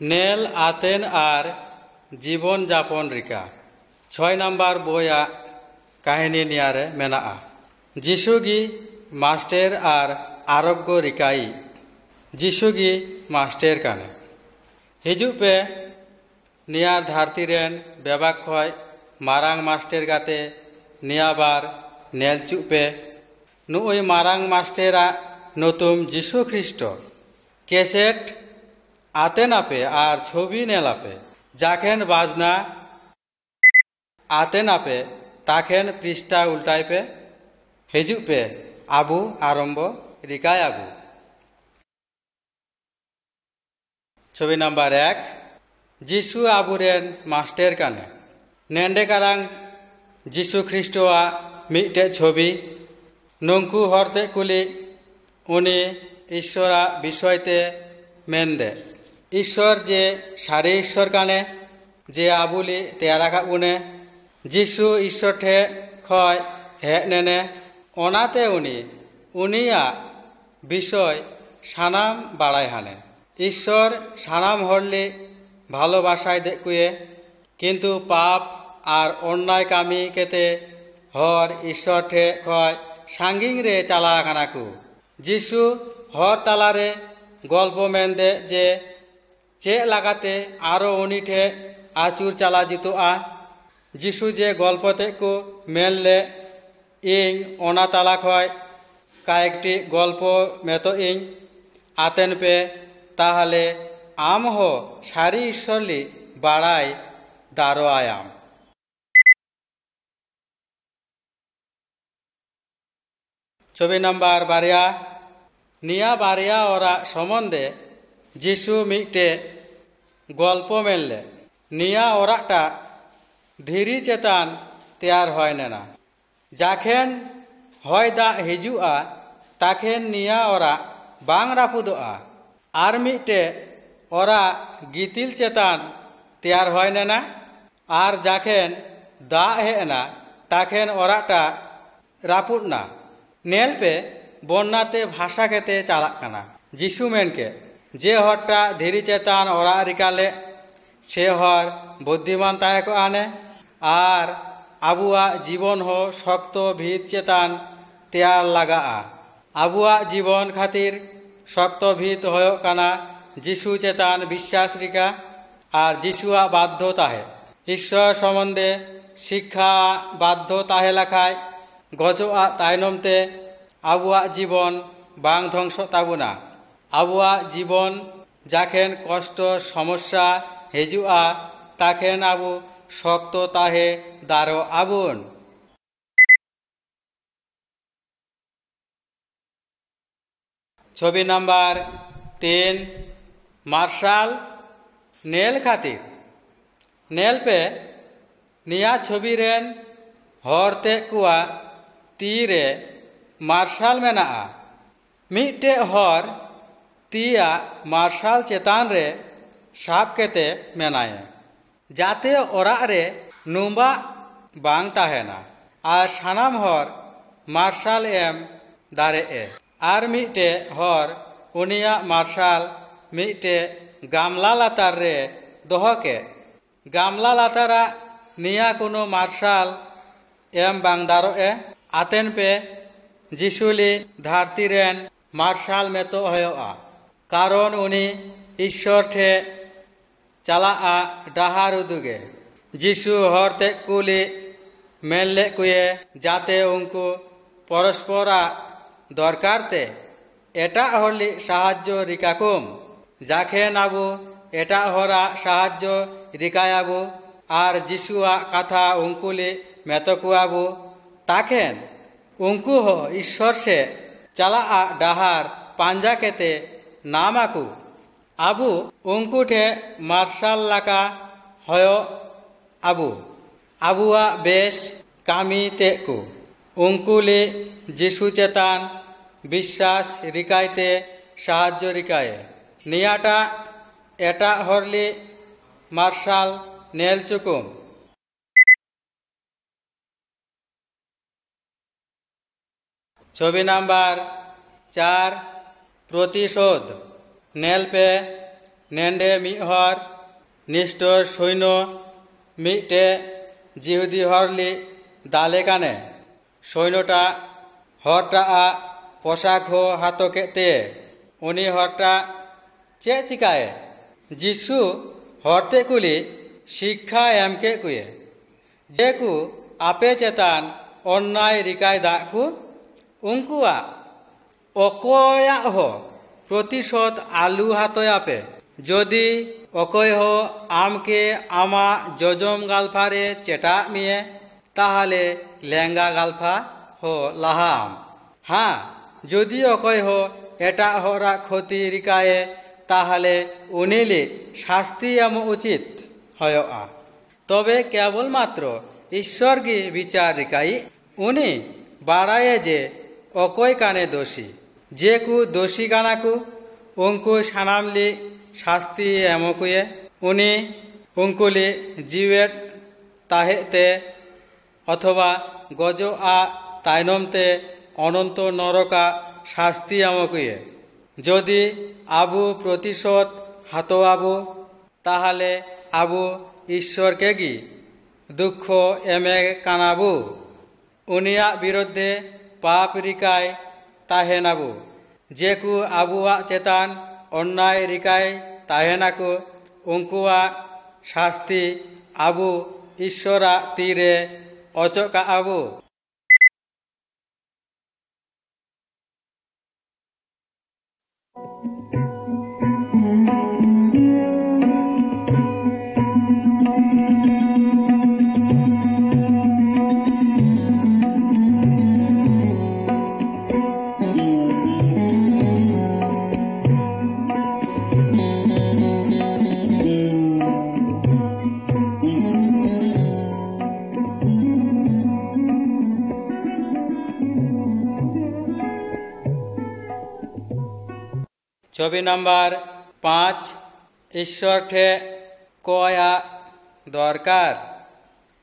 Nail आतेन are जीवन जापन Rica 6 number बोया काहिनी नियारे मेनाआ जिसुगी मास्टर आर आरोग्य रिकाई जिसुगी मास्टर काने हिजु पे नियार धारती रेन बेबाक खय मारांग मास्टर गाते नियाबार नेल चुपे नुई मारांग मास्टरा नतुम जिसु ख्रिस्ट केसेट आतेनापे आर छवि नेलापे जाखेन बाजना आतेनापे ताखेन पृष्ठा उल्टाइपे हिजुपे आबू आरम्भ रिकाय आबू छवि नम्बर 1 जिसु आबुरेन मास्टर काने नेंडे कारांग जिसु ख्रिस्टोआ मिटे छवि नंकु हरते कुली उनी ईश्वरा विषयते मेनदे ईश्वर जे सारे ईश्वर काने जे आबुली तेयाराका उने जिसु ईश्वर ठे खय हेनेने ओनाते उनिया विषय सानाम बाड़ाय हाने ईश्वर सानाम हरले भालोबासाय देखुए किन्तु पाप आर अन्याय कामी केते हर ईश्वर ठे खय सांगिंग रे चाला कानाकु जिसु हर तालारे गल्प मेनदे जे चे लगाते आरो उनी ठे आचुर चला जितुआ जिसु जे गल्पते को मेनले इन ओना ताला खय कायेकटी गल्प मेतो इन आतेन पे ताहले आम हो सारी ईश्वरली बाड़ाय दारो आयाम छवि नम्बर बारिया निया बारिया ओरा सम्बन्धे जिसु मिटे गल्प मेनले निया ओराटा धीरी चेतान तैयार हय नेना जाखेन हय दा हिजुआ ताखेन निया ओरा बांग रापुदोआ आर मिटे ओरा गितिल चेतान तैयार हय नेना आर जाखेन दा हेना ताखेन ओराटा रापुदना नेल पे बन्नाते भाषा केते चालाक काना जिसु मेनके जे हरटा धीरी चेतान ओरा रिकाले छे हर बुद्धिमान ताहे को आने आर आबुआ जीवन हो शक्त भीत चेतान तैयार लगा आबुआ जीवन खातिर शक्त भीत होयो काना जिसु चेतान विश्वास रिका आर जिसुआ बाध्य ताहे ईश्वर सम्बन्धे शिक्षा बाध्य ताहे लाखाय गजोआ तायनमते आबुआ जीवन बांग ध्वंस ताबुना आबुआ जीवन जाखेन कष्ट समस्या हिजुआ ताखेन आबु शक्त ताहे दारो आबुन छवि नम्बर 3 मार्शाल नेल खातिर नेल पे निया छवि रेन हरते कुआ तीरे मार्शाल मेनाआ मिटे हर तीया मार्शाल चेतान रे साब केते मेनाए जाते ओरा रे नुम्बा बांग ताहेना आर सानाम हर मार्शाल एम दारे ए आर मिटे हर उनिया मार्शाल मिटे गामला लातार रे दोहके गामला लातारा निया कोनो मार्शाल एम बांग दारो ए आतेन पे जिसुली धारती रेन मार्शाल में तो होयोआ कारण उनी ईश्वर ठे चला डाहार उदुगे जिसु हरते कुली मेनले कुए जाते उनको परस्परा दरकारते एटा हरली साहाज्य रिकाकुम जाखेन आबू एटा हरा साहाज्य रिकायाबू आर जिसुआ कथा उंकुली मेतकुआबू ताखेन उंकु हो ईश्वर से चला डाहार पांजा केते नामाकू abu unku the marshal laka hoyo abuwa besh kami teku unku le Jishu chetan বিশ্বাস রিকাইতে সাহায্য রিকায়ে নিয়াটা এটা হরলি মার্শাল নেল চুকুম। ছবি নাম্বার 4 প্রতিশোধ নেলপে নেন্ডে মিহর নিষ্ঠুর সৈন্য মিটে জিহুদি হরলি দালে কানে সৈন্যটা হরটা পোশাক হো হাতকেতে উনি হরটা চে চিকায়ে যিশু হরতে কুলি শিক্ষা এমকে কুয়ে যেকু আপে চেতান অন্যায় রিকায় দাকু উঙ্কুয়া অকয়া হো প্রতিশোধ আলু হাতয় আপে যদি অকয় হো আমকে আমা যজম গালফারে চেটা মিয়ে তাহলে লেঙ্গা গালফা হো লাহাম হ্যাঁ যদি অকয় হো এটা হরা ক্ষতি রিকায়ে তাহলে উনিলি শাস্তি এম উচিত হয় তবে কেবলমাত্র ঈশ্বরকে বিচার রিকাই উনি বাড়ায়ে যে অকয় কানে দোষী যে কু দোষী কানাকু উঙ্কু সানামলি শাস্তি এমকুয়ে উনি উঙ্কুলি জীবের তাহেতে অথবা গজ তাইনমতে অনন্ত নরকা শাস্তি এমকুয়ে যদি আবু প্রতিশোধ হাত আবু তাহলে আবু ঈশ্বরকে গি দুঃখ এমে কানাবু উনিয়া বিরুদ্ধে পাপ রিকায় তাহেনাবু যেকু আবুয়া চেতান অন্যায় রিকায় তাহেনাকু উঙ্কুয়া শাস্তি আবু ঈশ্বরা তীরে অচকা আবু। ছবি নাম্বার 5 ঈশ্বর ঠে কয়া দরকার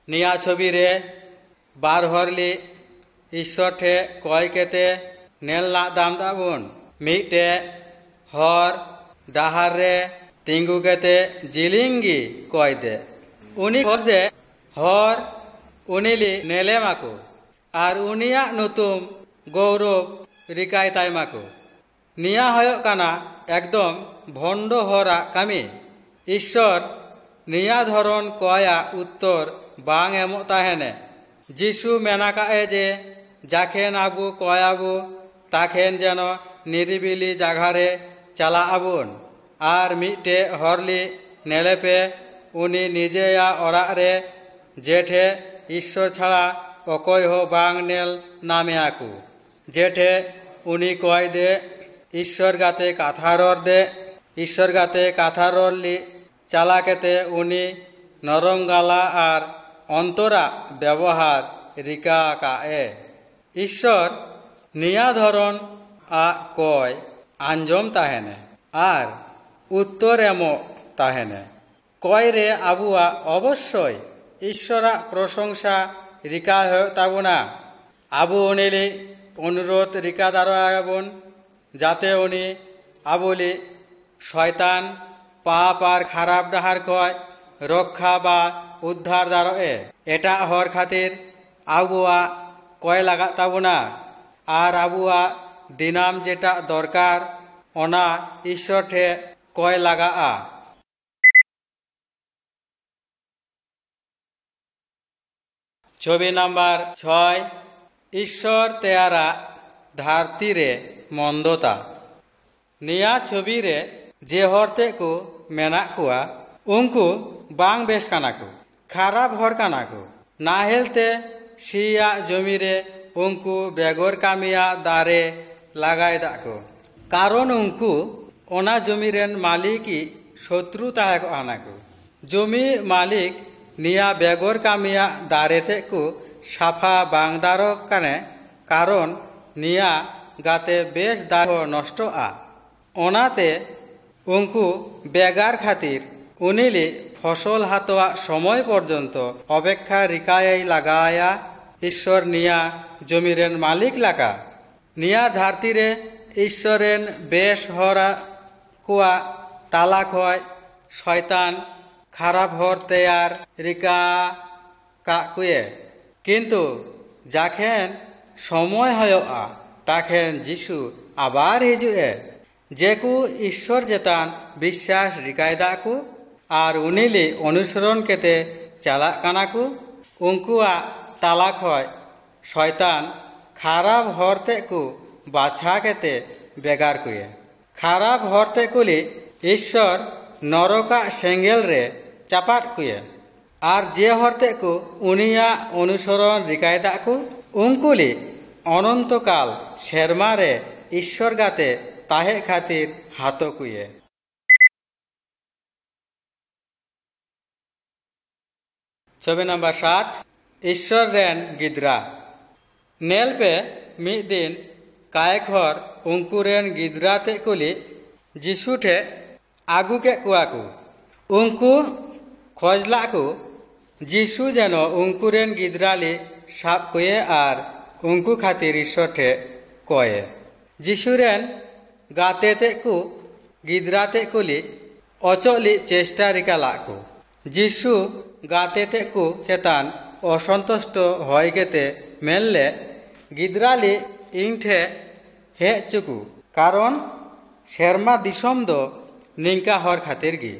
নিয়া ছবি রে বার হরলি ঈশ্বর ঠে কয় কেতে নেল না দাম দাবুন মিটে হর ডাহার রে তিঙ্গু কেতে জিলিঙ্গি কয় দে উনি খোঁজ দে হর উনিলি নেলে মাকু আর উনিয়া নতুন গৌরব রিকায় তাই মাকু নিয়া হয় কানা একদম ভণ্ড হরা কামি ঈশ্বর নিয়া ধরন কয়া উত্তর বাং এম তাহেনে যিশু মেনাকায়ে যে যাখেন আবু কয়াবু তাখেন যেন নিরিবিলি জাঘারে চালা আবুন আর মিটে হরলি নেলেপে উনি নিজেয়া অড়াগ রে জেঠে ঈশ্বর ছাড়া অকয় হো বাং নেল নামে আকু জেঠে উনি কয় দে ঈশ্বর গাতে কাথারর দে ঈশ্বর গাতে কাথারলি চালাকেতে উনি নরম গালা আর অন্তরা ব্যবহার রিকা কায়ে ঈশ্বর নিয়া ধরন কয় আঞ্জম তাহেনে আর উত্তর এম তাহেনে কয় রে আবুয়া অবশ্যই ঈশ্বরা প্রশংসা রিকা তাবুনা আবু উনিলি অনুরোধ রিকা দারোয়াবুন যাতে উনি আবুলি শয়তান পাপ আর খারাপ ডাহার কয় রক্ষা বা উদ্ধার দাঁড়ে এটা হর খাতির আবুয়া কয় লাগা তাবুনা আর আবুয়া দিনাম যেটা দরকার ওনা ঈশ্বর ঠে কয় লাগা ছবি নাম্বার 6 ঈশ্বর তেয়ারা ধারতিরে মন্দতা নিয়া ছবি রে যে হরতে কু মেনা কুয়া উঙ্কু বাং বেশ কানাকু খারাপ হর কানাকু না হেলতে সিয়া জমিরে উঙ্কু বেগর কামিয়া দারে লাগাই দাকু কারণ উঙ্কু ओना जमी रेन मालिक शत्रु ताहे को आना को जमी मालिक निया बेगर कामिया दारेते को साफा बांग दारो काने कारण निया गाते बेस दारो नष्ट ओनाते उनको बेगार खातिर उनिली फसल हातवा समय पर्यंत अपेक्षा रिकाय लगाया ईश्वर निया जमीरेन मालिक लाका निया धरती रे ईश्वरेन बेस हरा कुआ ताला खय शयतान खाराप हर तैयार रिका काकुए किन्तु जाखेन समय हयोआ ताखेन जिसु आबार हिजुए जेकु ईश्वर चेतान विश्वास रिकायदा को और उनिली अनुसरण केते चाला काना को उनकुआ ताला खय शयतान खाराप हरते को बाछा केते बेगार कुए खाराप हरते कुली ईश्वर नरका सेंगेल रे चापाट कुए और जे हरते को उनिया अनुसरण रिकायदा को उनकुली अनंत काल शेरमा रे ईश्वर गाते ताहे खातिर हाथो कुए छवि नंबर 7 ईश्वर रेन गिद्रा नेल पे मिद दिन कायखर उनकुरेन गिद्रा ते कुली जिसु ठे आगु के कुआ को उनको खोजला को जिसु जेनो उनकुरेन गिद्राली साब कुए आर उनको खातिर ईश्वर ठे कोए जिसुरेन गाते ते को गिद्रा ते कुली अचोली चेष्टा रिकाला को जिसु गाते ते को चेतान असंतुष्ट होय गेते मेलले गिद्राली इंठे हे चुकु कारण शेरमा दिसम दो निंका हर खातिर गी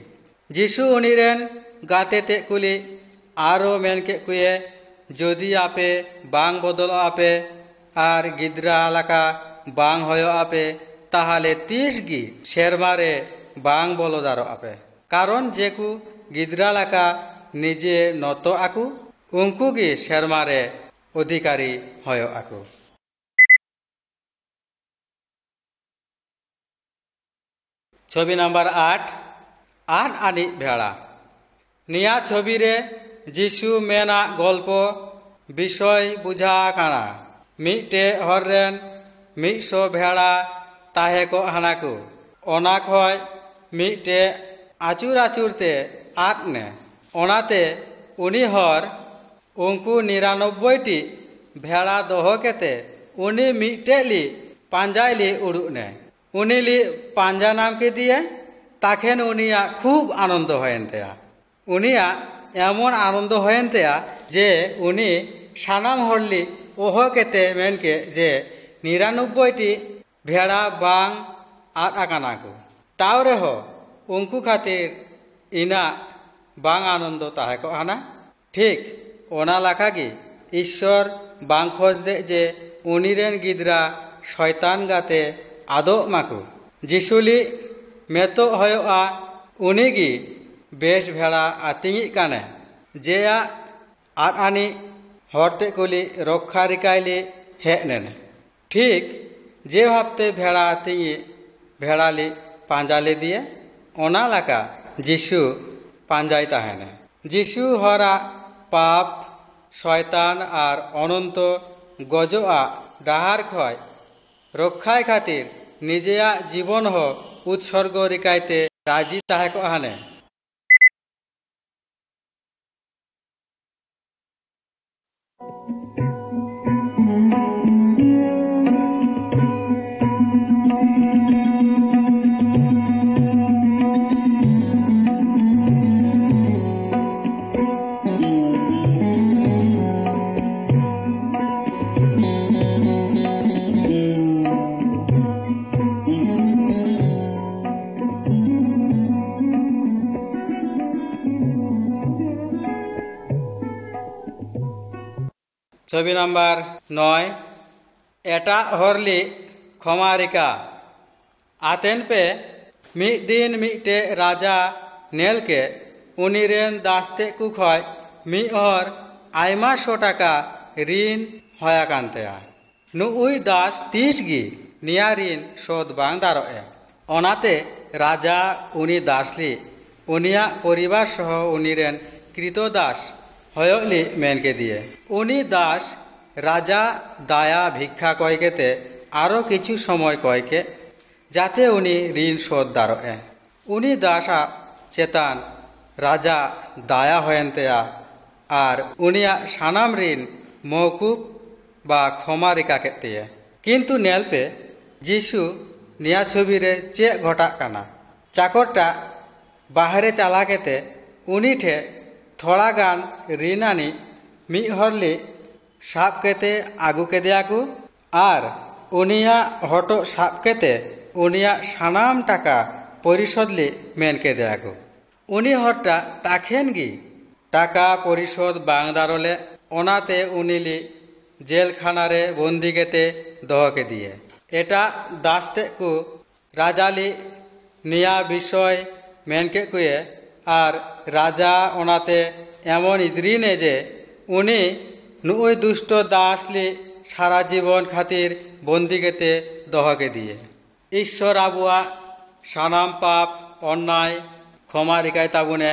जिसु उनिरेन गाते ते कुली आरो मेन के कुए जोदी आपे बांग बदल आपे आर गिद्रा लाका बांग होयो आपे ताहाले 30 गी शेरमारे बांग बोलो दारो आपे कारण जेकु गिद्रा लाका निजे नतो आकु उनको गी शेरमारे अधिकारी होयो आकु छवि नंबर 8 आन आनी भेड़ा निया छवि रे जिसु मेना गल्प विषय बुझा काना मिटे हररेन मिसो भेड़ा ताहे को हाना को ओना खय मिटे आचुर आचुरते आटने ओनाते उनी हर उनको 99टी भेड़ा दोहो केते उनी मिटेली पांजाइली उड़ुने उनिली पांजा नाम के दिए ताखेन उनिया खूब आनंद होयेनतेया उनिया एमन आनंद होयेनतेया जे उनी सानाम हरली ओहो केते मेनके जे 99टी भेड़ा बांग आद आकाना को तावरे हो उनको खातिर इना बांग आनंद ताहे को आना ठीक ओना लाखागी ईश्वर बांग खोज दे जे उनिरेन गिद्रा शयतान गाते आदो माकु जिसुली मेतो होयोआ उनिगी बेश भेड़ा आतिंगी काने जेया आद आनी हरते कुली रक्षा रिकायली हेनेने ठीक जे भावते भेड़ा आतिंगी भेड़ाली पांजाली दिए ओना लाका जिसु पांजाई ताहेने जिसु हरा पाप शयतान और अनंत गजोआ डाहार खय रक्षाय खातिर निजेया जीवन हो उत्सर्ग रिकायते राजी ताहे को आने छवि नंबर 9 एटा हरली खमारिका आतेन पे मिद दिन मिटे राजा नेल के उनिरेन दासते को खय मिहर आयमा सौ टाका ऋण होया कानतेया नुई दास 30 गी निया ऋण शोध बांग दारोए ओनाते राजा उनी दासली उनिया परिवार सह उनीरेन कृतदास हयली मेन के दिए उनी दास राजा दाया भिक्षा कयकेते आरो किछु समय कयके जाते उनी ऋण शोध दारोए उनी दासा चेतान राजा दाया होयेनतेया और उनिया सानाम ऋण मौकूफ बा क्षमा रिका केतेया किन्तु नेलपे जीशु निया छवि रे चे घटा काना चाकरटा बाहरे चला केते उनी ठे थोड़ा गान ऋणानी मी हरली साब केते आगू केदेयाकू और उनिया हटो साब केते उनिया सानाम टाका परिशोधली मेन केदेयाकू उनी हरटा ताखेन गी टाका परिशोध बांग दारोले ओनाते उनिली जेलखाना रे बंदी केते दह के दिए एटा दासते को राजाली निया विषय मेन के कुए और राजा ओनाते एमन इद्रीने जे उनी नुई दुष्ट दासली सारा जीवन खातिर बंदी केते दह के दिए ईश्वर आबुआ सानाम पाप अन्याय क्षमा रिकाय ताबुने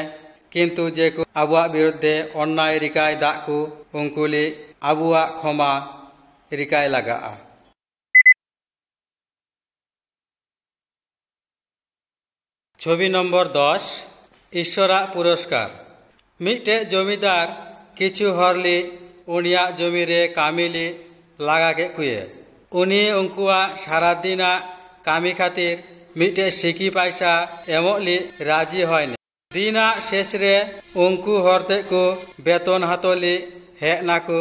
किन्तु जेको आबुआ बिरुद्धे अन्याय रिकाय दाकू उनकुली आबुआ क्षमा रिकाय लगा छवि नम्बर 10 ईश्वरा पुरस्कार मिटे जमीदार किछु हरली उनिया जमी रे कामिली लगा के कुए उनी उनकुआ सारा दिना कामी खातिर मिटे सिकी पैसा एमली राजी हयनि दिना शेष रे उनकु हरते को बेतन हातली हेनाकू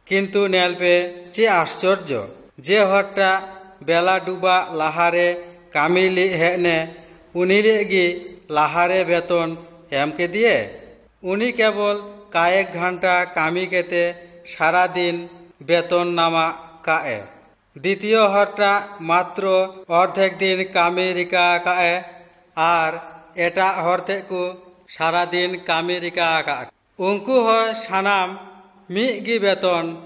किन्तु नेलपे चे आश्चर्य जे हरटा बेला डुबा लाहारे कामिली हेने उनीरेगी लाहारे बेतन एम के दिए उनी केवल कয়েক घंटा कामी केते सारा दिन बेतन नामा काए द्वितीय हरटा मात्र अर्धेक दिन कामी रिका काए और एटा हरते को सारा दिन कामी रिका का उनको है सानाम मिगी बेतन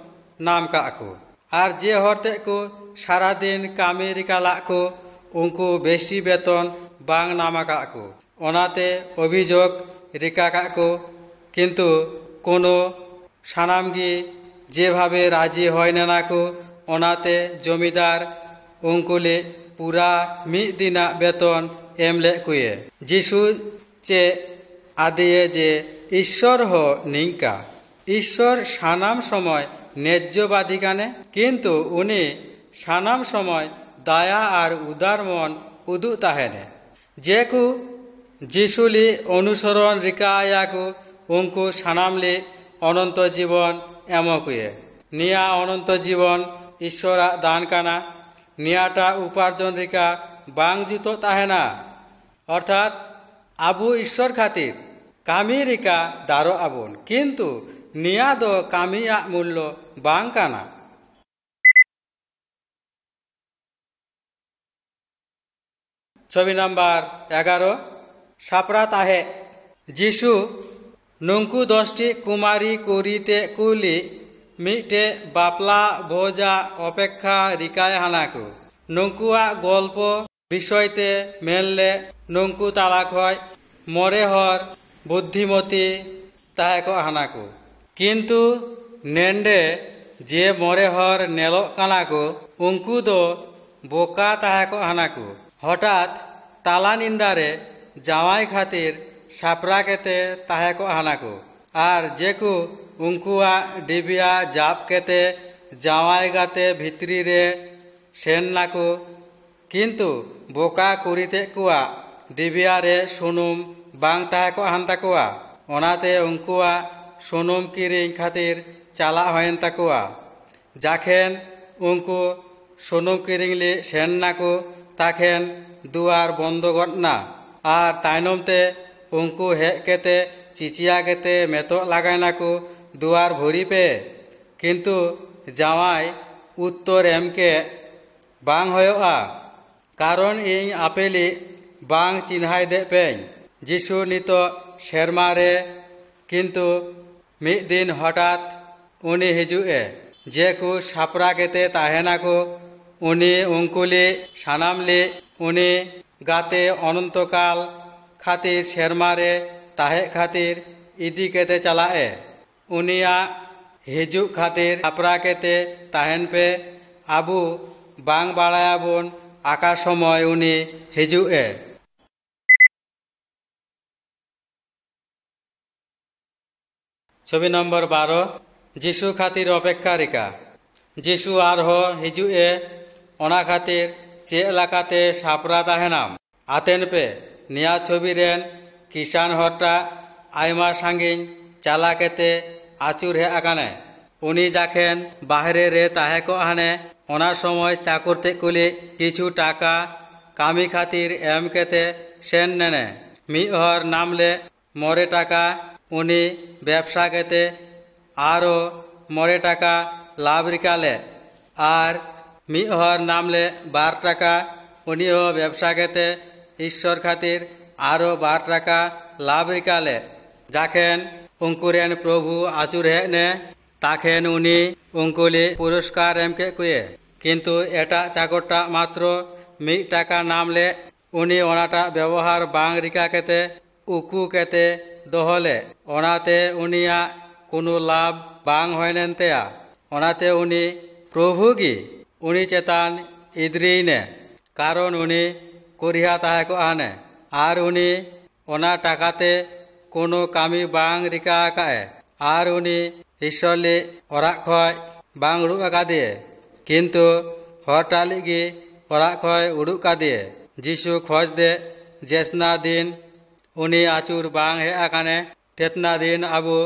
नाम काकू और जे हरते को सारा दिन कामी रिका लाकू उनको बेशी बेतन बांग नामा काकू ओनाते अभियोग रिका काकू किन्तु कोनो सानामगी जे भावे राजी हय नाकू ओनाते जमीदार उनकुले पूरा मिद दिना बेतन एमले कुए जीशु चे आदिये जे ईश्वर हो निंका ईश्वर सानाम समय न्याय्यबादी काने किन्तु उनी सानाम समय दया और उदार मन उदु ताहेने जेकु जीशुली अनुसरण रिकायाकू उनको सानामली अनंत जीवन एमकुए निया अनंत जीवन ईश्वरा दान काना नियाटा उपार्जन रिका बांग जुतो ताहेना अर्थात आबू ईश्वर खातिर कामी रिका दारो आबुन किन्तु निया दो कामिया मूल्य बांग काना छवि नम्बर 11 सापरा ताहे जीशु नुंकु 10टी कुमारी कुरीते कुली मिटे बापला भोजा अपेक्षा रिकाय हानाकू नुंकुआ गल्प विषयते मेनले नुंकु तालाक हय मरे हर बुद्धिमती ताहेको हानाकू किन्तु नेंडे जे मरे हर नेलो कानाकू उनको दो बोका ताहेको हानाकू हठात ताला निंदारे जावाई खातिर सापरा केते ताहेको हानाकू और जेकू उनकुआ डिबिया जाप केते जावाई गाते भितरी रे सेन नाकू किन्तु बोका कुरीते कुआ डिबिया रे सुनुम बांग ताहेको हानताकुआ ओनाते उनकुआ सुनुम किरिंग खातिर चाला हयेन ताकुआ जाखेन उनको सुनुम किरिंगली सेन नाकू ताखेन दुआर बंद गटना और तायनमते उनको हेज केते चिचिया केते मेतो लागाय नाकू दुआर भरी पे किन्तु जावाई उत्तर एमके बांग होयोआ कारण इन आपेली बांग चिन्हाय दे पें जीशु नितो शेरमा रे किन्तु मिद दिन हठात उनी हिजुए जेकू सापरा केते ताहेनाकू उनी उनकुली सानामली उनी गाते अनंतकाल खातिर शेरमारे ताहे खातिर इदी केते चलाए उनिया हिजु खातिर आपरा केते ताहेन पे आबू बांग बाड़ायाबुन आका समय उनी हिजुए। छवि नम्बर 12 जिसु खातिर अपेक्षारिका जिसु आरहो हिजुए ओना खातिर चे एलाकाते सापरा ताहेनाम आतेन पे निया छवि रेन किसान हरटा आयमा सांगिन चाला केते आचुर हे आकाने उनी जाखेन बाहरे रे ताहे को आने ओना समय चाकुरते कुली किछु टाका कामी खातिर एम केते सेन नेने मिहर नामले मोरे टाका उनी व्यवसा केते आरो मोरे टाका लाभ रिकाले आर मिहर नामले 12 टाका उनी हो व्यवसा केते ईश्वर खातिर आरो 12 टाका लाभ रिकाले जाखेन उनकुरेन प्रभु आचुर हेने ताखेन उनी उनकुली पुरस्कार एम के कुए किन्तु एटा चाकरटा मात्र 1 टाका नामले उनी ओनाटा व्यवहार बांग रिका केते उकू केते दोहले ओनाते उनिया कोनो लाभ बांग होयनेनतेया ओनाते उनी प्रभु गी उनी चेतान इद्रीने कारण उनी कुरिहा ताहे को आने आर उनी ओना टाकाते कोनो कामी बांग रिका आकाए आर उनी ईश्वरली ओरा खय बांग उड़ुक आकादिए किन्तु हरटा लिगी ओरा खय उड़ुक कादिए जिसु खोज दे जेसना दिन उनी आचुर बांग हे आकाने तेतना दिन आबू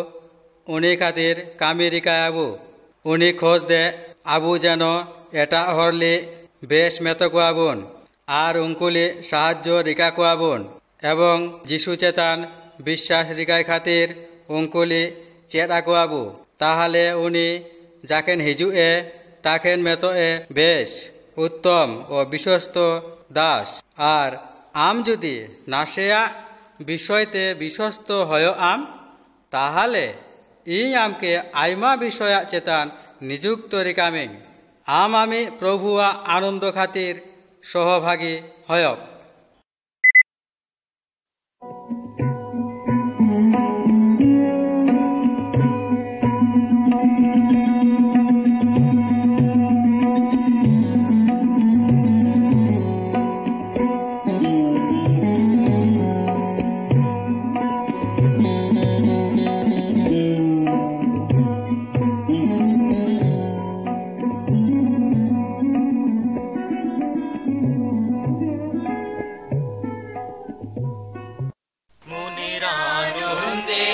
उनी खातिर कामी रिकाय आबू उनी खोज दे आबू जेनो एटा हरली बेश मेतो कोआबुन आर उनकुली साहाज्य रिका कोआबुन एवं जिसु चेतान विश्वास रिकाय खातिर उनकुली चेद आकोआबू ताहले उनी जाकेन हिजुए ताकेन मेतोए बेश उत्तम और विश्वस्त दास आर आम जुदी नासेया विषयते विश्वस्त हयो आम ताहले इन आमके आयमा विषय चेतान निजुक्त रिकामिंग आम आमी प्रभुआ आनंद खातिर सहभागी हयक। মনের আনন্দে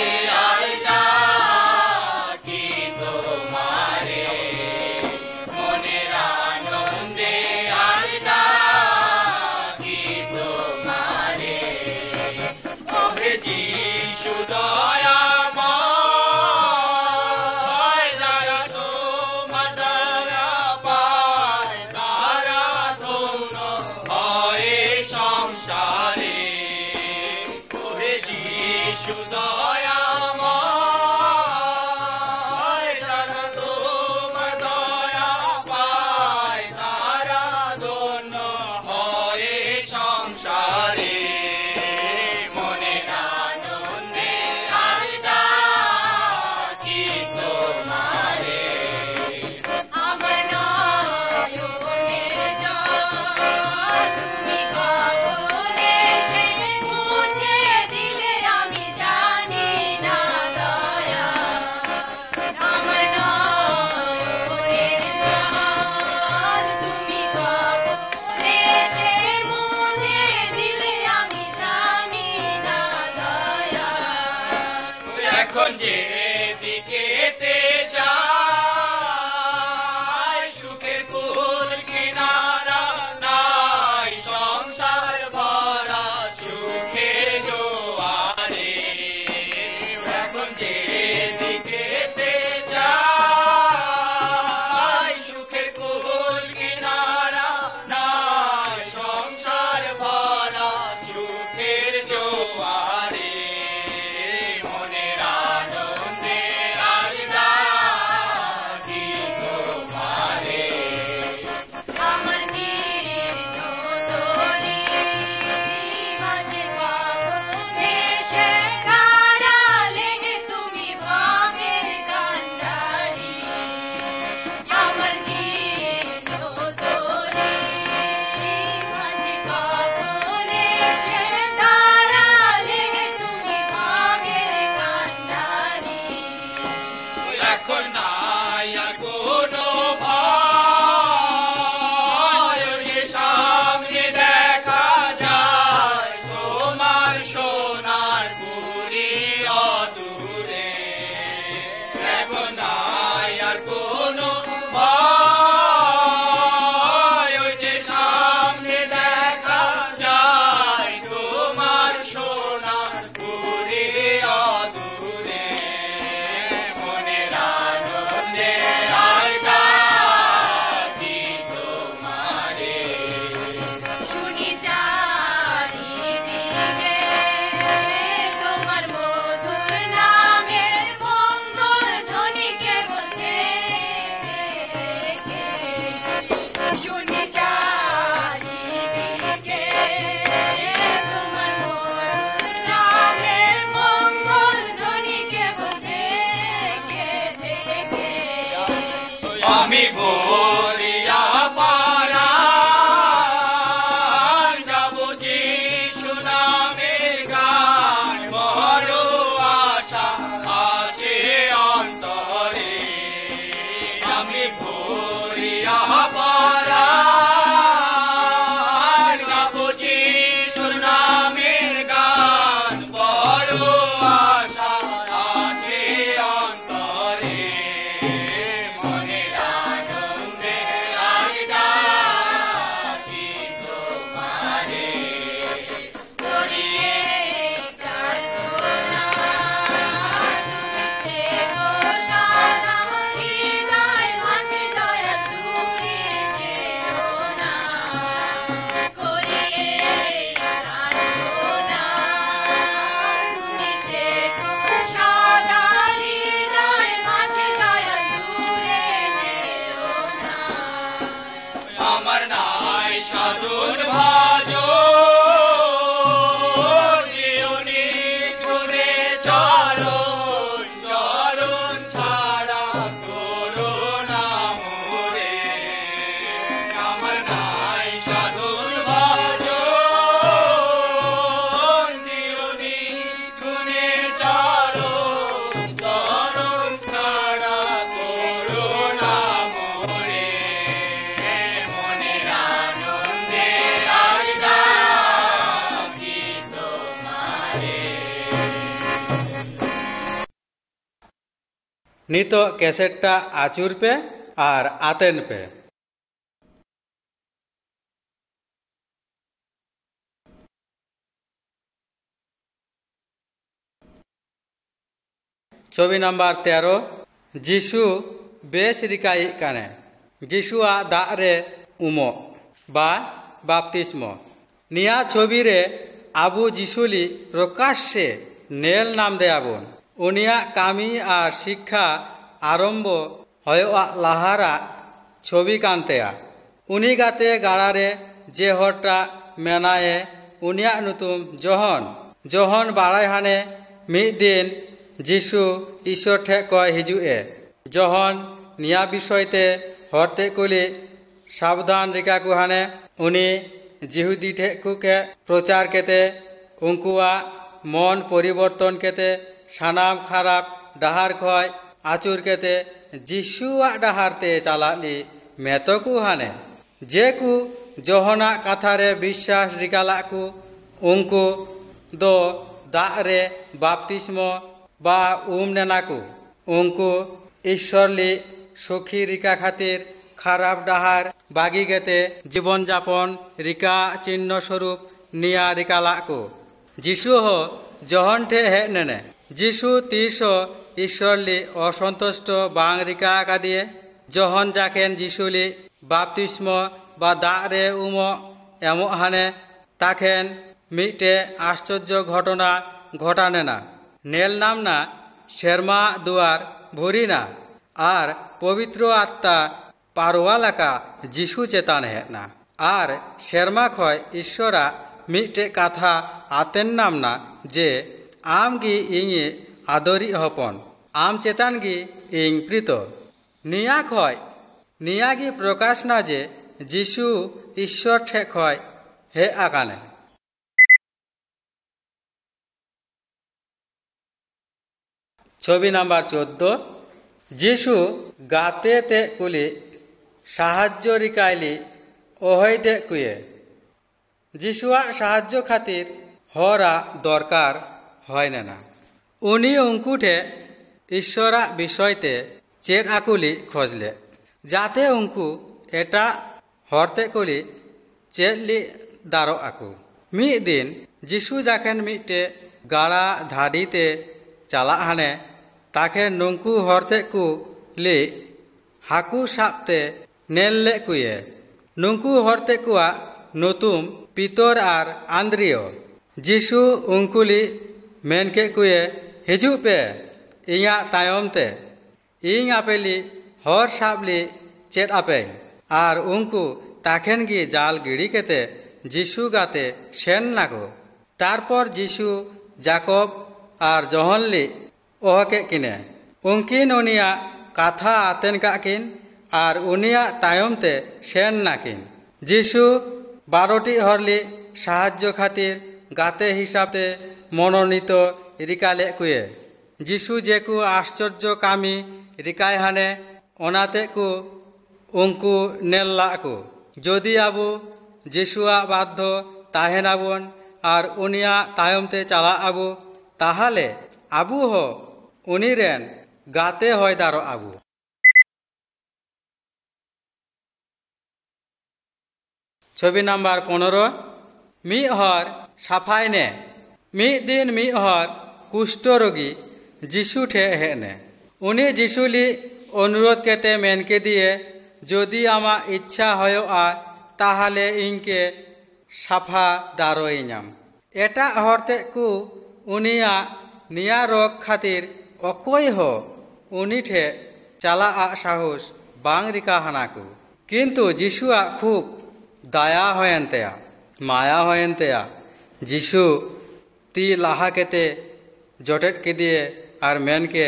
আমি ভরিয়া পারার গাবো যিশু নামের গান, বড় আশা আছে অন্তরে। আমি ভরিয়া পারার গাবো যিশু নামের গান, বড় আশা আছে অন্তরে। মনের আনন্দে আজ ডাকি তোমারে, করিয়ে প্রার্থনা। তুমি থেকো সদা হৃদয় মাঝে, দয়াল দূরে যেও না, করিয়ে প্রার্থনা। তুমি থেকো সদা হৃদয় মাঝে, দয়াল দূরে যেও না। আমার নাই সাধুর ভাজন, দিও নিঠুরে চরণ, চরণ ছাড়া করো না মোরে। আমার নাই সাধুর ভাজন, দিও নিঠুরে চরণ, চরণ ছাড়া করো না মোরে। মনের আনন্দে আজ ডাকি তোমারে। নিত ক্যাসেটটা আচুর পে আর আতেন পে। ছবি নাম্বার 13, যিশু বেশ রিকাই কানে। যিশুয়া দাগ রে উমো বা বাপতিস্ম। নিয়া ছবিরে আবু যিশুলি প্রকাশ্যে নেল নাম দেয়াবন। উনিয়া কামি আর শিক্ষা আরম্ভ হয় লাহারা ছবি কান্তেয়া। উনি গাতে গাড়ারে যে হরটা মেনায়ে উনিয়া নুতুম জহন। জহন বাড়াই হানে মিদ দিন যিশু ঈশ্বর ঠে কয় হিজুয়ে। জহন নিয়া বিষয়তে হরতে কুলি সাবধান রিকা কুহানে। উনি জিহুদি ঠে কুকে প্রচার কেতে উঙ্কুয়া মন পরিবর্তন কেতে সানাম খারাপ ডাহার খয় আচুর কেতে যিশুয়া ডাহারতে চালালি মেতকু হানে। যে কু জহনা কাথারে বিশ্বাস রিকালাকু উঙ্কু দো দাগ রে বাপতিস্ম বা নেনাকু। উঙ্কু ঈশ্বরলি সুখী রিকা খাতির খারাপ ডাহার বাগি গেতে জীবনযাপন রিকা চিহ্ন স্বরূপ নিয়া রিকালাকু। যিশু হ জহন ঠে হে নেনে। যিশু 30 ঈশ্বরলি অসন্তুষ্ট বাং রিকা কাদিয়ে। জহন যাকেন যিশুলি বাপতিস্ম বা দাগ রে উমো এমো হানে তাকেন মিটে আশ্চর্য ঘটনা ঘটানে না। নেল নাম না শর্মা দুয়ার ভরি না আর পবিত্র আত্মা পারওয়ালাকা যিশু চেতান হে না। আর শর্মা খয় ঈশ্বরা মিটে কাথা আতেন নাম না যে আম গি ইঙে আদরি হপন, আম চেতান গি ইং প্রীত। নিয়া খয় নিয়া গি প্রকাশ না যে যিশু ঈশ্বর ঠে খয় হে আকানে। ছবি নাম্বার 14, যিশু গাতে তে কুলি সাহায্য রিকাইলি ওহই দে কুয়ে। যিশুয়া সাহায্য খাতির হরা দরকার হয় না। উনি উঙ্কুঠে ঈশ্বরা বিষয়তে চের আকুলি খোঁজলে যাতে উঙ্কু এটা হরতে কুলি চেলি দারো আকু। মিদ দিন যিশু যাকেন মিটে গাড়া ধাডিতে চালা হানে তাকে নুঙ্কু হরতে কু লি হাকু সাপতে নেললে কুয়ে। নুঙ্কু হরতে কুয়া নতুম পিতর আর আন্দ্রিয়। যিশু উঙ্কুলি মেনকে কুয়ে হিজু পে ইঙা তায়মতে ইং আপেলি হর সাবলি চেত আপে। আর উঙ্কু তাকেন গি জাল গিড়ি কেতে যিশু গাতে সেন নাগো। তারপর যিশু জাকব আর জহনলি ওহকে কিনে। উঙ্কিন উনিয়া কাথা আতেন কাকিন আর উনিয়াক তায়মতে সেন নাকিন। যিশু 12টি হরলি সাহায্য খাতির গাতে হিসাবে মনোনীত রিকালে কুয়ে। যিশু যেকু আশ্চর্য কামি রিকায় হানে ওনাতে কু উঙ্কু নেল্লা কু। যদি আবু যিশুয়া বাধ্য তাহেন আবুন আর উনিয়া তায়মতে চালা আবু, তাহলে আবু হ উনিরেন গাতে হয় দারো আবু। ছবি নাম্বার 15। মি হর সাফাই নে। মি দিন মি হর কুষ্ঠরোগী যিশু ঠে হেনে। উনি যিশুলি অনুরোধ কেতে মেনকে দিয়ে, যদি আমা ইচ্ছা হয় তাহলে ইনকে সাফা দারোইনাম। এটা হরতে কু উনিয়া নিয়া রোগ খাতির অকই হ উনি ঠে চালা সাহস বাং রিকা হানাকু। কিন্তু যিশুয়া খুব দয়া হয়েন তেয়া, মায়া হয়েন তেয়া। যিশু তি লাহা কেতে জটেট কে দিয়ে আর মেনকে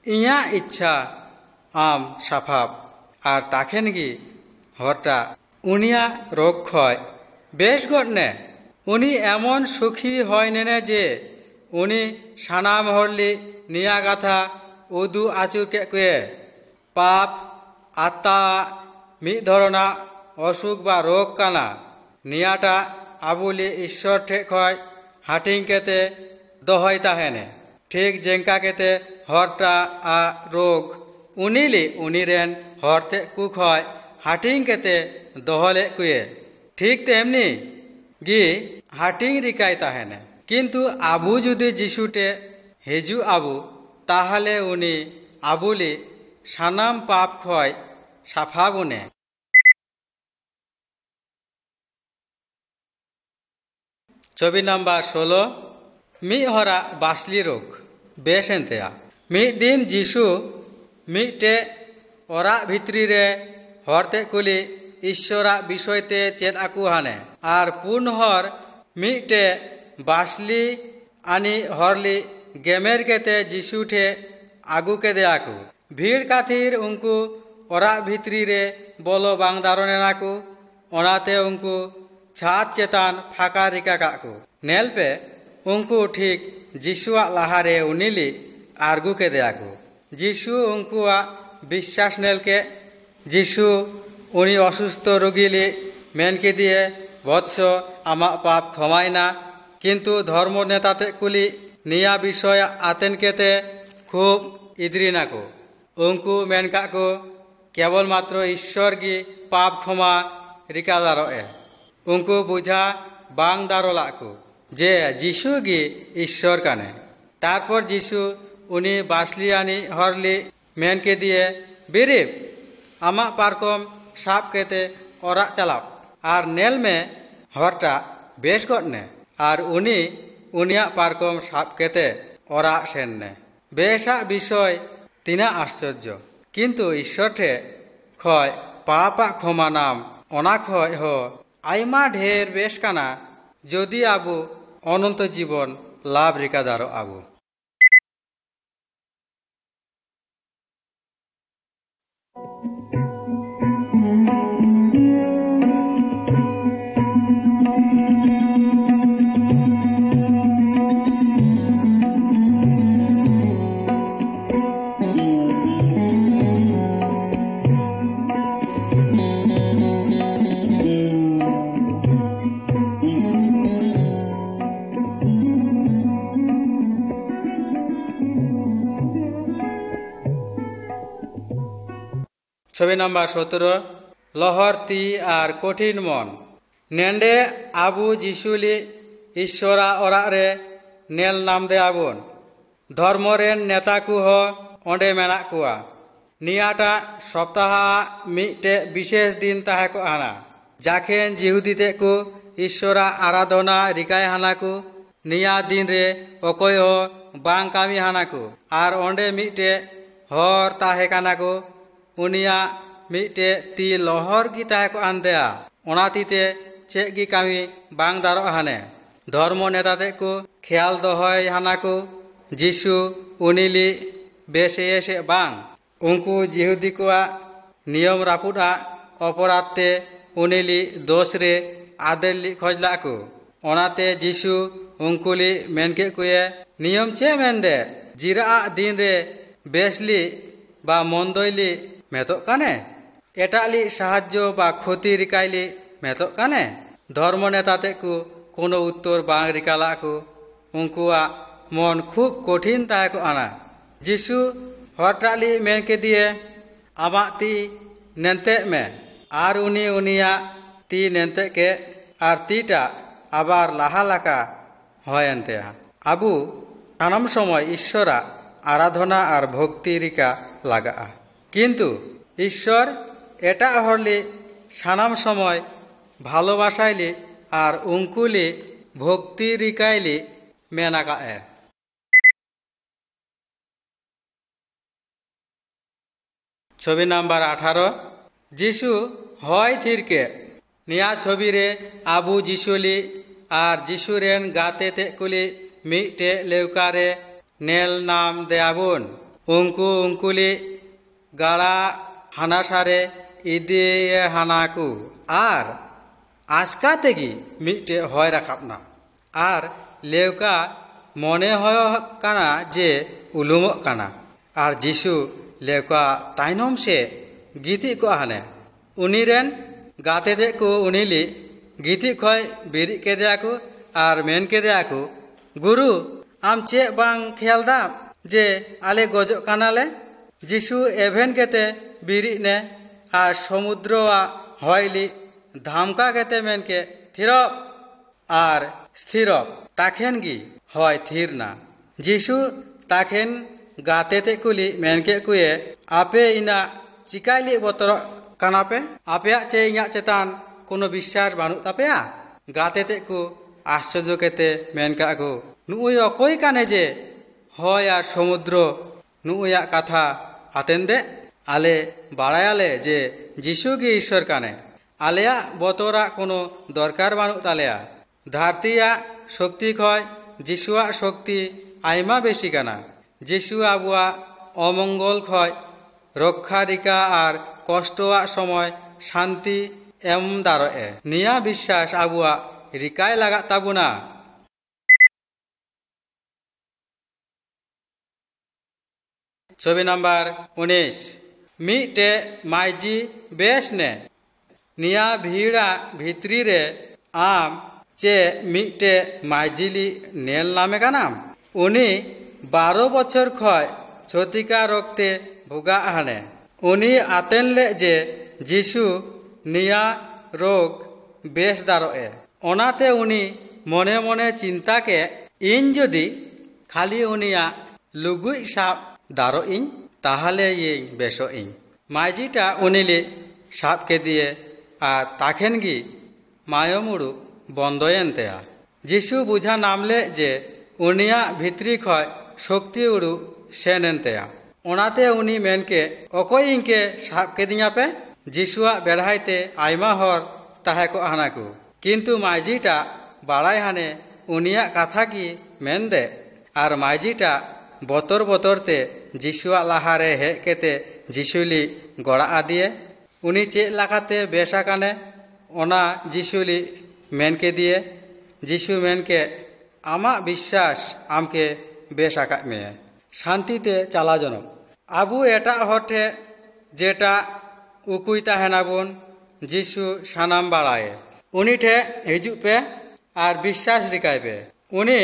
ইয়া ইচ্ছা আম সাফাব আর তাকেন গি হরটা উনিয়া রোগ ক্ষয় বেশ গটনে। উনি এমন সুখী হয় নেনে যে উনি সানাম হরলি নিয়া গাথা উদু আচুর কে কুয়ে। পাপ আত্মা মিদ ধরনা অসুখ বা রোগ কানা নিয়াটা আবুলি ঈশ্বর ঠে খয় হাটিং কেতে দহয় তাহেনে। ঠিক জেঙ্কা কেতে হরটা আ রোগ উনিলি উনিরেন হরতে কুক হয় হাটিং কেতে দহলে কুয়ে। ঠিক তেমনি গি হাটিং রিকাই তাহেনে। কিন্তু আবু যদি যিশুটে হেজু আবু, তাহলে উনি আবুলি সানাম পাপ খয় সাফা গুনে। ছবি নাম্বার 16। মি হরা বাসলি রোগ বেশ এনতেয়া। মিদ দিন যিশু মিটে ওরা ভিতরি রে হরতে কুলি ঈশ্বরা বিষয়তে চেত আকু হানে আর পুন হর মিটে বাসলি আনি হরলি গেমের কেতে যিশু ঠে আগু কে দে আকু। ভিড় কাথির উঙ্কু ওরা ভিতরি রে বলো বাং দারণে নাকু। ওনাতে উঙ্কু ছাদ চেতান ফাঁকা রিকা কাকু নেলপে উঙ্কু ঠিক যিশুয়া লাহারে উনিলি আরগু কে দে আকু। যিশু উঙ্কুয়া বিশ্বাস নেলকে। যিশু উনি অসুস্থ রোগীলি মেনকে দিয়ে, বৎস আমা পাপ ক্ষমায় না। কিন্তু ধর্ম নেতাতে কুলি নিয়া বিষয় আতেনকেতে খুব ইদ্রি নাকো। উঙ্কু মেনকাকু কেবলমাত্র ঈশ্বর গি পাপ ক্ষমা রিকা দারো এ। উঙ্কু বুঝা বাং দারো লাকু যে যিশু গি ঈশ্বর কানে। তারপর যিশু উনি বাসলি আনি হরলি মেনকে দিয়ে, বিরিপ আমা পারকম সাপ কেতে ওরা চালাপ আর নেল মে হরটা বেশ গটনে। আর উনি উনিয়া পারকম সাপ কেতে ওরা সেননে। বেশা বিষয় তিনা আশ্চর্য। কিন্তু ঈশ্বর ঠে খয় পাপা ক্ষমা নাম অনা খয় হ আইমা ঢের বেশ কানা যদি আবু অনন্ত জীবন লাভ রিকা দারো আবু। ছবি নাম্বার 17। লহর তি আর কঠিন মন। নেন্ডে আবু যিশুলি ঈশ্বরা ওরা রে নেল নাম দে আবুন। ধর্মরেন নেতা কুহ অঁডে মেনা কুয়া। নিয়াটা সপ্তাহ মিটে বিশেষ দিন তাহে কো হানা যাখেন জিহুদিতে কু ঈশ্বরা আরাধনা রিকায় হানাকু। নিয়া দিন রে অকয় বাং কামি হানাকু আর অঁডে মিটে হর তাহে কানাকু। উনিয়া মিটে তি লহর গি তাহে কো আনদেয়া ওনাতিতে চে গি কামি বাং দারো হানে। ধর্ম নেতাতে কু খেয়াল দহয় হানাকু যিশু উনিলি বেশে এসে বাং। উঙ্কু জিহুদি কুয়া नियम रापुड़ा अपराधते उनिली दोष रे आदरली खोजला को ओनाते जीशु उंकुली मेनके कुए नियम चे मेनदे जिरा दिन रे बेसली बा मंदोइली मेतो काने एटाली साहाज्य बा क्षति रिकाइली मेतो काने धर्म नेताते को कोनो उत्तर बांग रिकाला को उंकुआ मन खूब कठिन ताय को आना जीशु हरटाली मेनके दिए आमाती नेंते में आर उनी उनिया ती नेंते के आर तीटा आबार लाहा लाका हयन्ते आबू सानाम समय ईश्वरा आराधना और भक्ति रिका लगा किन्तु ईश्वर एटा हरली सानाम समय भालोबासाइली और उंकुली भक्ति रिकाइली मेनाका छवि नम्बर 18 जीशु हय थिरके निया छवि रे आबू जीशुली और जीशुरेन गाते तेकुली मिटे लेवकारे नेल नाम देयाबुन उंकुली गाड़ा हानासारे इदिए हानाकू और आसका तेगी मिटे हय राखाबना और लेवका मने हय काना जे उलुमो काना और जीशु लेवका ताइनम से गीति को हाने उनीरेन गाते दे को उनीली गीति खय बिरि केदेया को और मेन केदेया को गुरु आम चे बांग ख्याल दा जे आले गजो कानाले जीशु एभेन केते बिरि ने और समुद्रवा हयली धामका केते मेन के थिरप और स्थिरप ताखेन गी हय थिर ना जीशु ताखेन गाते ते कुली मेन के कुए आपे इना चिकाइली बतर कानापे आपे चे इया चेतान कोनो विश्वास बानु तापेया गाते ते को आश्चर्य केते मेन का को नुय अखय काने जे हय आर समुद्र नुया कथा आतेंदे आले बाड़ायाले जे जीशु गी ईश्वर काने आलेया बतरा कोनो दरकार बानु तालेया धरतिया शक्ति खय जीशुआ शक्ति आयमा बेशी काना जीशु आबुआ अमंगल खय रक्षा रिका और कष्टवा समय शांति एम दारोए निया विश्वास आबुआ रिकाय लगा ताबुना छवि नम्बर 19 मिटे माइजी बेस ने निया भीड़ा भित्री रे आम चे मिटे माइजिली नेल नामे का नाम उनी 12 बछर खय छतिका रक्ते भुगा हाने उनी आतेन ले जे जीशु निया रोग बेस दारोए ओनाते उनी मने मने चिंता के इन जदि खाली उनिया लुगुई साब दारो इन ताहले ये बेसो इन माइजीटा उनिले साब के दिए आ ताखेन गी मायोमुड़ू बंदोयेनतेया जीशु बुझा नामले जे उनिया भित्री खय शक्ति उड़ू सेनेनतेया ओनाते उनी मेनके अकोय इनके साब के दिया पे जीशुआ बेढ़ाइते आयमा हर ताहे को हानाकू किन्तु माइजीटा बाड़ाय हाने उनिया कथा की मेन दे और माइजीटा बतर बतरते जीशुआ लाहारे हे केते जीशुली गड़ा आदिए उनी चे लाकाते बेसा काने ओना जीशुली मेन के दिए जीशु मेन के आमा विश्वास आमके बेसा का में शांतिते चला जनम आबू एटा हटे जेटा उकुईता हेनाबुन जीशु सानाम बाड़ाए उनी ठे हिजु पे और विश्वास रिकाय पे उनी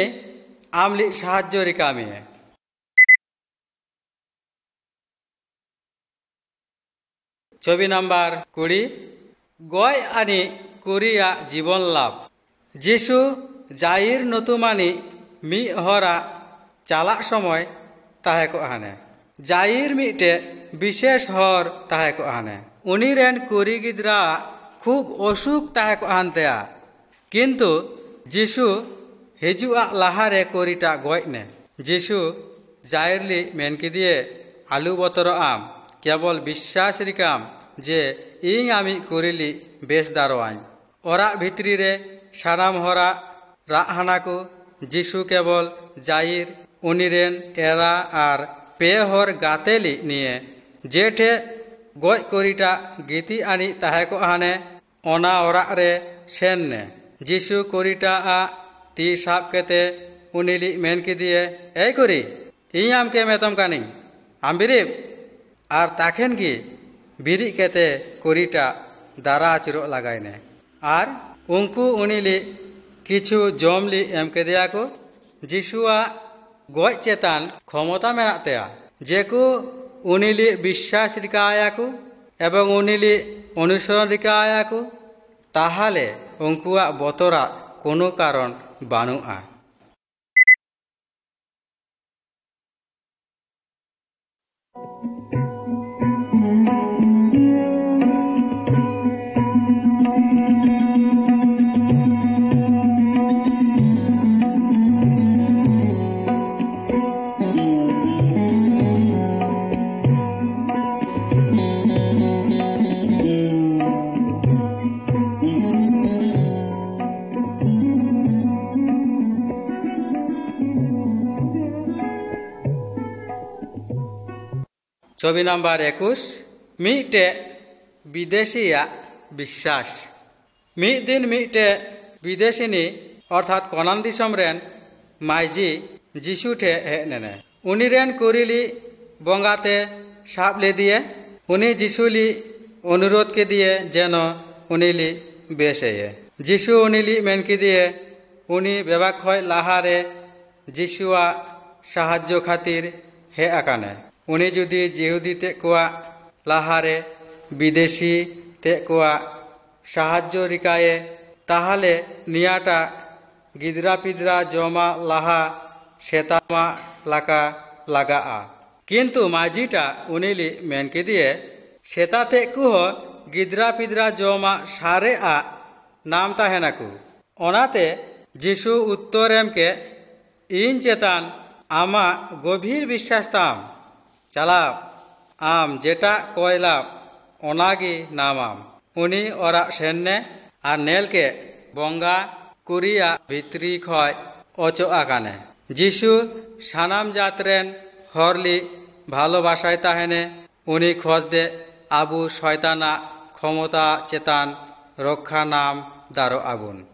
आमली साहाज्य रिकामी छवि नम्बर 20 गय आनी कुरिया जीवन लाभ जीशु जाइर नतुमानी मी हरा चाला समय ताहे को हाने जाइर मिटे विशेष हर ताहे को हाने उनी रेन कुरी गिद्रा खूब असुख ताहे को हानतेया किन्तु जीशु हिजुआ लाहारे कुरीटा गयने जीशु जाइरली मेन किदिए आलू बतर आम केवल विश्वास रिकाम जे इन आमी कुरिली बेस दारोआन ओरा भित्री रे सानाम हरा राहाना को जीशु केवल जाइर उनिरेन एरा और पे हर गातेली निये जेठे गज कोरीटा गिति आनी ताहे को हाने ओना ओराग रे सेन ने जिसु कोरीटा आ ती साब केते उनिली मेन किदिए ए कोरी ᱤᱧ ᱟᱢ ᱠᱮ ᱢᱮᱛᱟᱢ ᱠᱟᱹᱱᱟᱹᱧ ᱟᱢ ᱵᱤᱨᱤᱫ ᱟᱨ ᱛᱟᱠᱷᱮᱱ ᱜᱮ ᱵᱤᱨᱤᱫ ᱠᱮᱛᱮ ᱠᱩᱲᱤᱴᱟ ᱫᱟᱨᱟ ᱟᱹᱪᱩᱨᱚᱜ ᱞᱟᱜᱟᱭᱱᱮ ᱟᱨ ᱩᱱᱠᱩ ᱩᱱᱤᱞᱤ ᱠᱤᱪᱷᱩ ᱡᱚᱢ ᱞᱤ ᱮᱢ ᱠᱮᱫᱮᱭᱟ ᱠᱚ ᱡᱤᱥᱩᱣᱟᱜ ᱜᱚᱡ ᱪᱮᱛᱟᱱ ᱠᱷᱚᱢᱚᱛᱟ ᱢᱮᱱᱟᱜ ᱛᱟᱭᱟ ᱡᱮᱠᱚ ᱩᱱᱤᱞᱤ ᱵᱤᱥᱥᱟᱥ ᱨᱤᱠᱟᱹᱭᱟ ᱠᱚ ᱮᱵᱚᱝ ᱩᱱᱤᱞᱤ ᱚᱱᱩᱥᱚᱨᱚᱱ ᱨᱤᱠᱟᱹᱭᱟ ᱠᱚ ᱛᱟᱦᱟᱞᱮ ᱩᱱᱠᱩᱣᱟᱜ ᱵᱚᱛᱚᱨᱟᱜ ᱠᱳᱱᱳ ᱠᱟᱨᱚᱱ ᱵᱟᱹᱱᱩᱜᱼᱟ। छवि नम्बर 21 मिटे विदेशिया विश्वास मिद दिन मिटे विदेशिनी अर्थात कोनान दिसम रेन माइजी जिसु ठे हेने उनीरेन कुरिली बंगाते साब ले दिए उनी जिसुली अनुरोध के दिए जेनो उनीली बेसे जिसु उनीली मेन के दिए उनी बेबाक खय लाहारे जिसुआ साहाज्य खातिर हे आकाने उनी जुदी जिहुदी ते कोआ लाहारे विदेशी ते कोआ साहाज्य रिकाये ताहले नियाटा गिदरा पिदरा जमा लाहा सेतामा लाका लागा किंतु माजीटा उनीली मेन के दिए सेता ते कुह गिदरा पिदरा जमा सारे आ नाम ताहेनाकु ओनाते जिसु उत्तर एम के इन चेतान आमा गभीर विश्वास ताम चला आम जेटा कोयला ओनागी नामाम उनी ओरा सेन्ने आर नेल के बंगा कुरिया भित्री खय ओचो आकाने जिसु सानाम जातरेन हरली भालोबासाय ताहेने उनी खोज दे आबू शयताना क्षमता चेतान रक्षा नाम दारो आबुन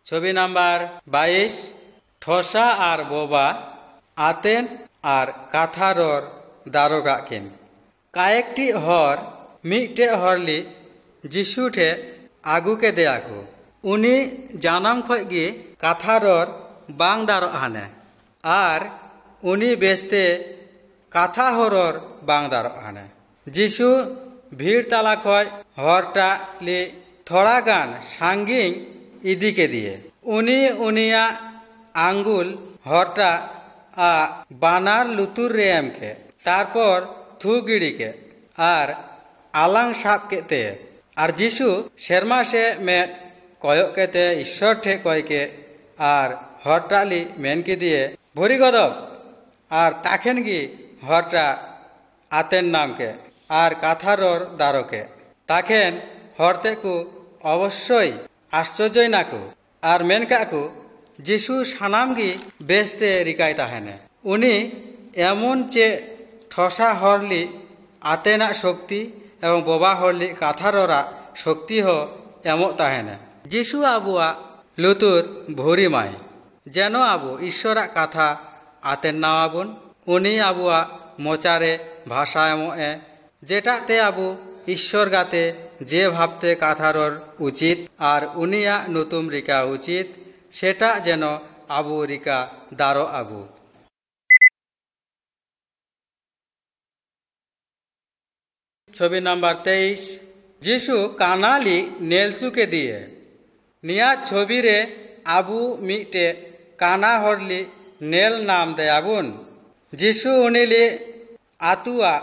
छवि नम्बर 22 ठोसा आर बोबा आतेन आर काथारोर दारोगा किन कायेकटी हर मिटे हरली जिसु ठे आगु के देयाको उनी जानाम खयगी काथारोर बांग दारो हाने आर उनी बेस्ते काथा हरर बांग दारो हाने जिसु भीड़ ताला खय हरटा ली थोड़ा गान सांगिंग इदी के दिए उनी उनिया आंगुल हरटा आ बानार लुतुर रे एम के तारपर थू गिड़ी के आर आलांग साब केते आर जिसु शर्मा से में कयक केते ईश्वर ठे कय के आर हरटाली मेन के दिए भरी गदब आर ताखेन गी हरटा आतेन नाम के आर काथारोर दारो के ताखेन हरते को अवश्यई आश्चर्य नाकु आर मेन काकु जिसु सानामगी बेस्ते रिकाय ताहेने उनी एमन चे ठसा हरली आतेना शक्ति एवं बोबा हरली काथारोरा शक्ति हो एमो ताहेने जिसु आबुआ लुतुर भोरी माय जेनो आबु ईश्वरा काथा आतेन नावाबुन उनी आबुआ मोचारे भाषा एमो ए जेटाते आबु ईश्वर गाते जे भाबते काथारोर उचित आर उनिया नतुम रिका उचित सेटा जेनो आबु रिका दारो आबु छवि नम्बर 23 जिसु कानाली नेलचु के दिए निया छवि रे आबु मिटे काना हरली नेल नाम दे आबुन जिसु उनिली आतुआ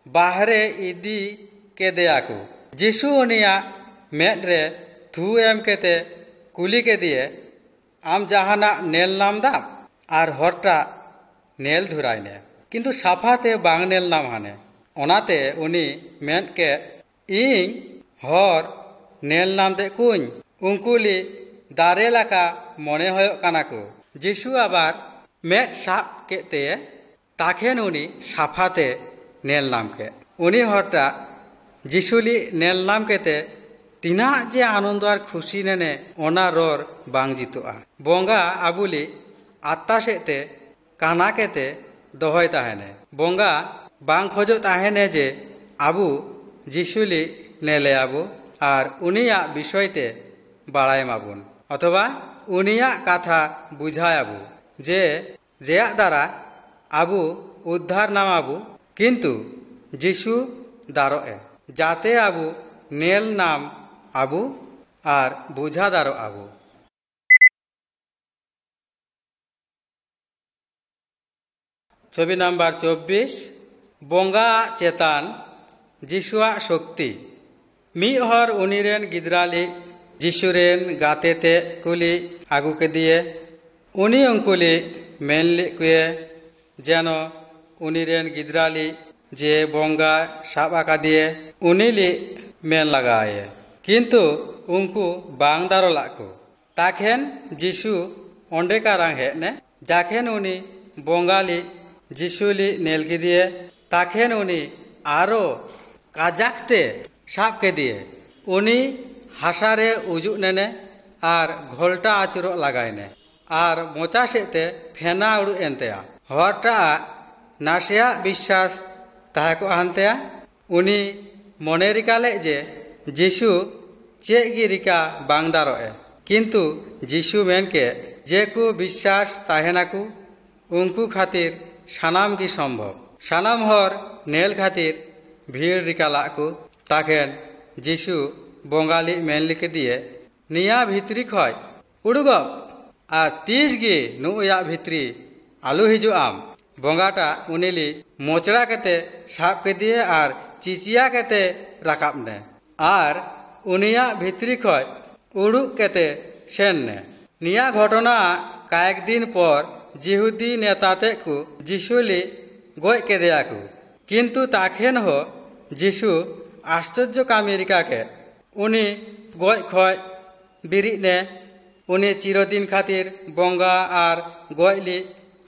बाहरे इदी के देयाकु जिसु उनिया मेद रे थू एम केते कुली के दिए आम जहाना नेल नाम दा आर हरटा नेल धुरायने किंतु साफाते बांग नेल नाम हाने ओनाते उनी मेन के इन हर नेल नाम दे कुñ उनकुली दारे लाका मने होयो कानाकु जिसु आबार ᱢᱮᱫ ᱥᱟᱵ ᱠᱮᱫᱛᱮ ᱛᱟᱠᱷᱮᱱ ᱩᱱᱤ ᱥᱟᱯᱷᱟᱛᱮ ᱧᱮᱞ ᱧᱟᱢ ᱠᱮᱫ ᱩᱱᱤ ᱦᱚᱲᱴᱟᱜ ᱡᱤᱥᱩᱞᱤ ᱧᱮᱞ ᱧᱟᱢ ᱠᱮᱫᱛᱮ ᱛᱤᱱᱟᱹᱜ ᱡᱮ ᱟᱱᱚন্দ ᱟᱨ খুশি ᱱᱮনে ᱚᱱᱟ ᱨᱚᱲ ᱵᱟᱝ ᱡᱤᱛᱩᱜᱼᱟ ᱵᱚᱸᱜᱟ ᱟᱵᱩᱞᱤ ᱟত্মা ᱥᱮᱫᱛᱮ ᱠᱟᱱᱟ ᱠᱮᱛᱮ ᱫᱚᱦᱚᱭ ᱛᱟᱦᱮᱱᱮ ᱵᱚᱸᱜᱟ ᱵᱟᱝ ᱠᱷᱚᱡᱚᱜ ᱛᱟᱦᱮᱱᱮ ᱡᱮ ᱟᱵᱩ ᱡᱤᱥᱩᱞᱤ ᱧᱮᱞᱮᱭᱟᱵᱩ ᱟᱨ ᱩᱱᱤᱭᱟᱜ ᱵᱤᱥᱚᱭᱛᱮ ᱵᱟᱲᱟᱭ ᱢᱟᱵᱩᱱ অথবা উনিয়াক কথা বুঝায়াবু যে যেয়াক দ্বারা আবু উদ্ধার নামাবু কিন্তু যিশু দারোয়ে যাতে আবু নেল নাম আবু আর বুঝা দারো আবু ছবি নাম্বার 24 বঙ্গা চেতান যিশুয়া শক্তি মিহর উনিরেন গিদ্রালি যিশুরেন গাতেতে কুলি আগুকে দিয়ে উনি অঙ্কুলি মেনলি কুয়ে যেন উনিরেন গিদ্রালি যে বঙ্গা সাব আঁকা দিয়ে উনিলি মেন লাগায় কিন্তু উঙ্কু বাং দারো লাকু তাখেন যিশু অন্ডেকারাং হেনে যাখেন উনি বঙ্গালি যিশুলি নেলকি দিয়ে তাখেন উনি আরো কাজাকতে সাবকে দিয়ে উনি হাসারে উজুক নেনে আর ঘোলটা আচুর লাগাইনে আর মোচা সেতে ফেনা উড়ু এনতেয়া হরটা নাসিয়া বিশ্বাস তাহাকো আনতেয়া উনি মনে রিকালে যে যিশু চেক গি রিকা বাং দারোয়ে কিন্তু যিশু মেনকে যে কু বিশ্বাস তাহেনাকু উঙ্কু খাতির সানাম কি সম্ভব সানাম হর নেল খাতির ভিড় রিকা লাকু তাকেন যিশু বঙ্গালী মেনলিকে দিয়ে নিয়া ভিতরি খয় উড়ুগব আর 30 গি নুয়া ভিতরি আলু হিজু আম বঙ্গাটা উনিলি মোচড়া কেতে সাপকে দিয়ে আর চিচিয়া কেতে রাকাব নে আর উনিয়া ভিতরি খয় উড়ুক কেতে সেন নে নিয়া ঘটনা কয়েকদিন পর জিহুদি নেতাতে কু যিশুলি গয় কেদেয়াকু কিন্তু তাখেন হ যিশু আশ্চর্য কামিরিকাকে উনি গয় খয় বিরি নে উনি চিরদিন খাতির বঙ্গা আর গয়লি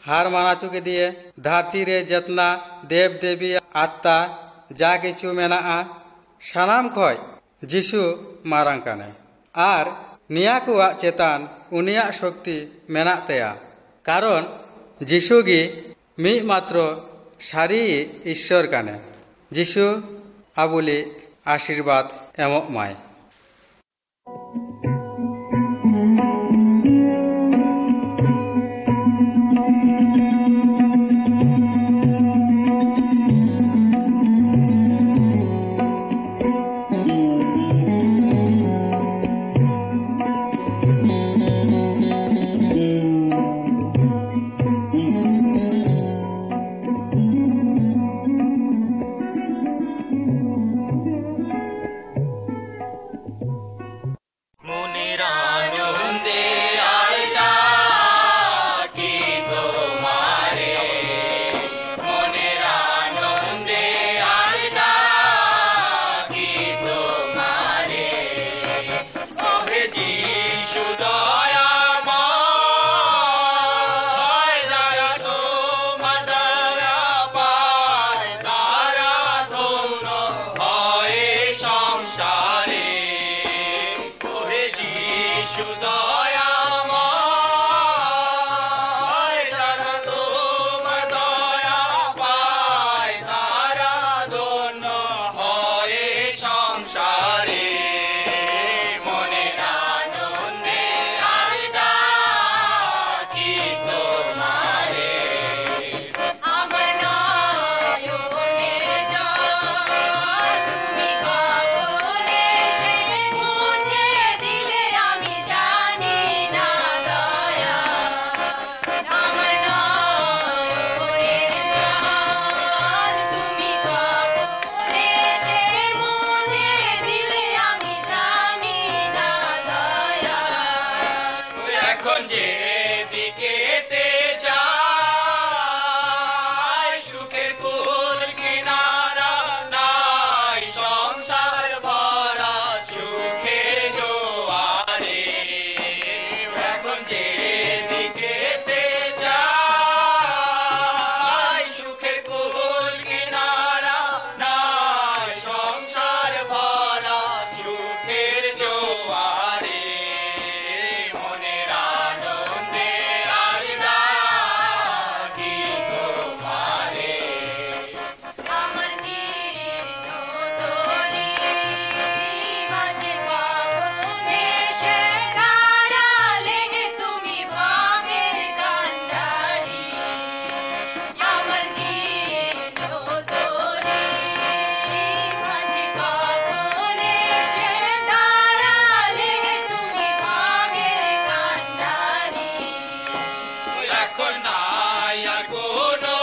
হার মানাচুকে দিয়ে ধারতিরে যেতনা দেব দেবী আত্মা যা কিছু মেনা সানাম খয় যিশু মারাং কানে আর নিয়াকুয়া চেতান উনিয়া শক্তি মেনা তেয়া কারণ যিশু গি মি মাত্র সারি ঈশ্বর কানে যিশু আবুলি আশীর্বাদ এমক মায় এখন নাই আর কোনো